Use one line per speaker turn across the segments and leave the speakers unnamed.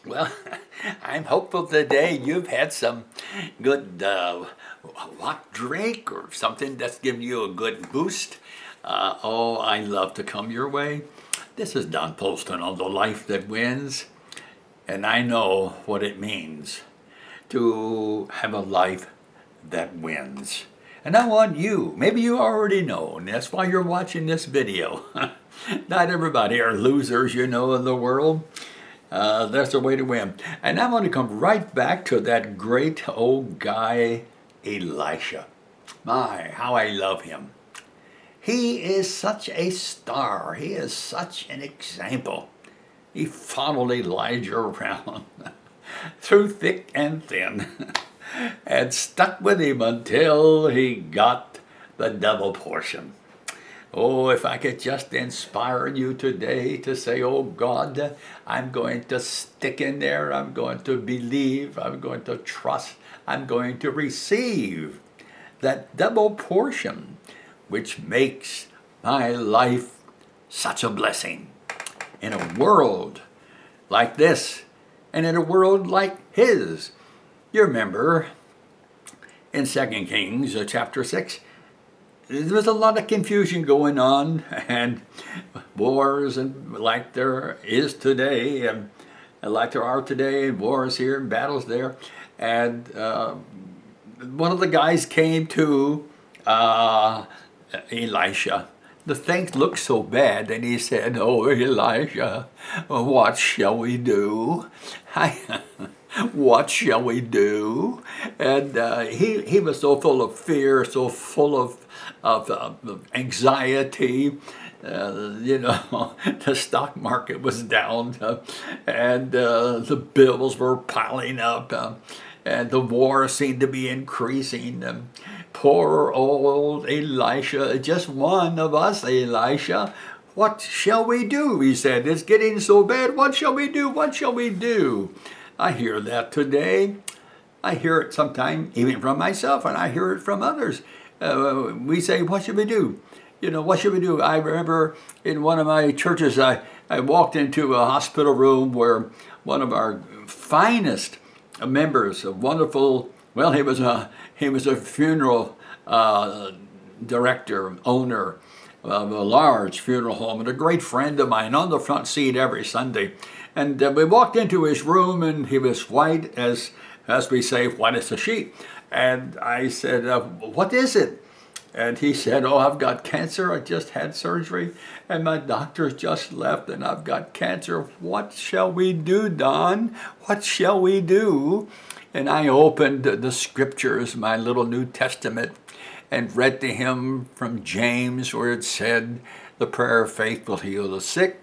Well, I'm hopeful today you've had some good hot drink or something that's giving you a good boost. I love to come your way. This is Don Polston on The Life That Wins, and I know what it means to have a life that wins. And I want you, maybe you already know, and that's why you're watching this video. Not everybody are losers, in the world. That's the way to win. And I'm going to come right back to that great old guy, Elisha. My, how I love him. He is such a star. He is such an example. He followed Elijah around through thick and thin and stuck with him until he got the double portion. Oh, if I could just inspire you today to say, oh God, I'm going to stick in there. I'm going to believe. I'm going to trust. I'm going to receive that double portion, which makes my life such a blessing. In a world like this, and in a world like his. You remember in 2 Kings chapter 6, there was a lot of confusion going on and wars, and like there is today, and like there are today, wars here and battles there. And one of the guys came to Elisha. The things looked so bad, and he said, "Oh, Elisha, what shall we do? What shall we do?" And he was so full of fear, so full of anxiety. The stock market was down, and the bills were piling up, and the war seemed to be increasing. Poor old Elisha, just one of us, Elisha. What shall we do? He said, it's getting so bad. What shall we do? What shall we do? I hear that today. I hear it sometimes even from myself, and I hear it from others. We say, what should we do? What should we do? I remember in one of my churches, I walked into a hospital room where one of our finest members, a wonderful, well, he was a funeral director, owner of a large funeral home, and a great friend of mine, on the front seat every Sunday. And we walked into his room, and he was white as we say, white as a sheet. And I said, what is it? And he said, oh, I've got cancer. I just had surgery, and my doctor just left, and I've got cancer. What shall we do, Don? What shall we do? And I opened the scriptures, my little New Testament, and read to him from James, where it said, the prayer of faith will heal the sick.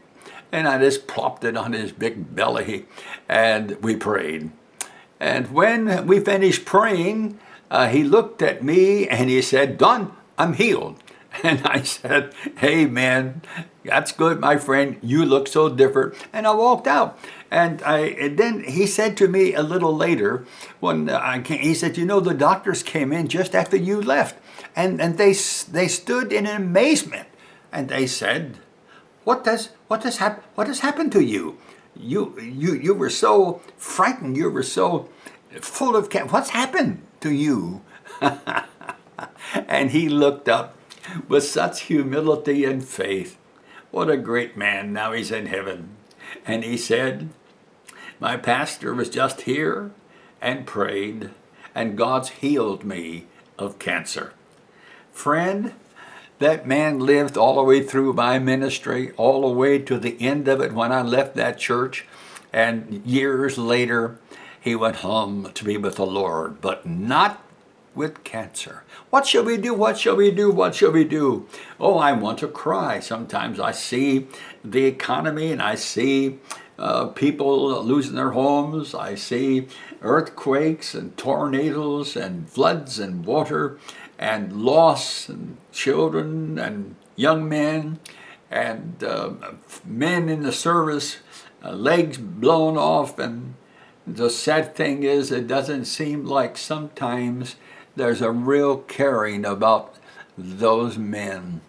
And I just plopped it on his big belly, and we prayed. And when we finished praying, he looked at me and he said, Don, I'm healed. And I said, amen. That's good, my friend. You look so different. And I walked out. And then he said to me a little later, when he said, the doctors came in just after you left. And they stood in amazement. And they said, what has happened to you? You were so frightened. You were so full of what's happened to you? And he looked up with such humility and faith. What a great man. Now he's in heaven. And he said, my pastor was just here and prayed, and God's healed me of cancer. Friend, that man lived all the way through my ministry, all the way to the end of it when I left that church. And years later, he went home to be with the Lord, but not with cancer. What shall we do? What shall we do? What shall we do? Oh, I want to cry. Sometimes I see the economy, and I see people losing their homes. I see earthquakes and tornadoes and floods and water and loss and children and young men and men in the service, legs blown off. And the sad thing is, it doesn't seem like sometimes there's a real caring about those men.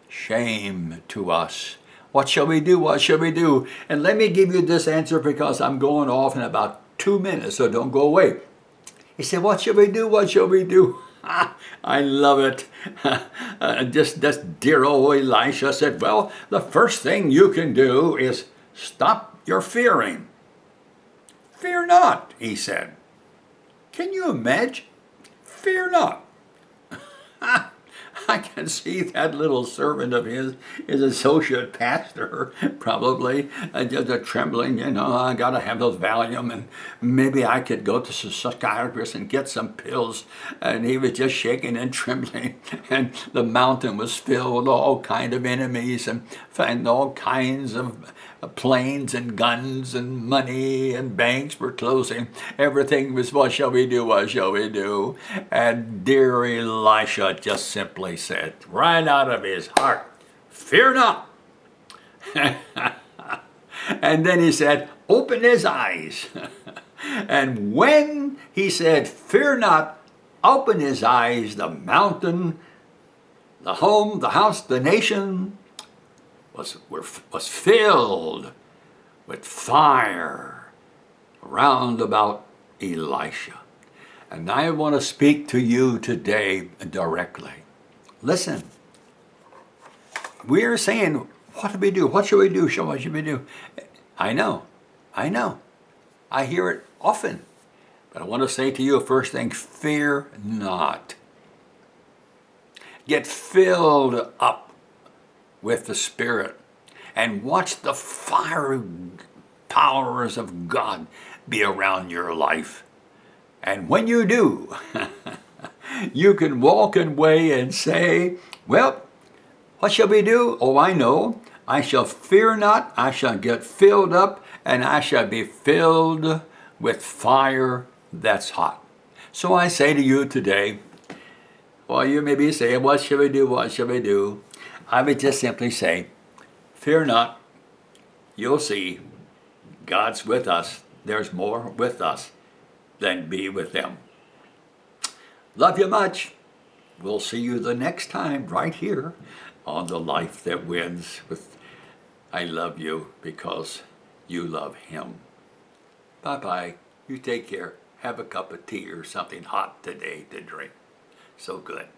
Shame to us. What shall we do? What shall we do? And let me give you this answer because I'm going off in about 2 minutes, so don't go away. He said, what shall we do? What shall we do? I love it. Just this dear old Elisha said, well, the first thing you can do is stop your fearing. Fear not, he said. Can you imagine? Fear not. I can see that little servant of his associate pastor, probably just a trembling, I got to have those Valium, and maybe I could go to some psychiatrist and get some pills. And he was just shaking and trembling, and the mountain was filled with all kind of enemies and all kinds of planes and guns and money and banks were closing. Everything was, what shall we do? What shall we do? And dear Elisha just simply said, right out of his heart, fear not. And then he said, open his eyes. And when he said, fear not, open his eyes, the mountain, the home, the house, the nation was filled with fire round about Elisha. And I want to speak to you today directly. Listen, we're saying, what do we do? What should we do? What should we do? I know. I hear it often. But I want to say to you, first thing, fear not. Get filled up with the Spirit and watch the fiery powers of God be around your life. And when you do, you can walk away and say, well, what shall we do? Oh, I know. I shall fear not. I shall get filled up, and I shall be filled with fire that's hot. So I say to you today, well, you may be saying, what shall we do? What shall we do? I would just simply say, fear not. You'll see God's with us. There's more with us than be with them. Love you much. We'll see you the next time right here on The Life That Wins with I Love You Because You Love Him. Bye-bye. You take care. Have a cup of tea or something hot today to drink. So good.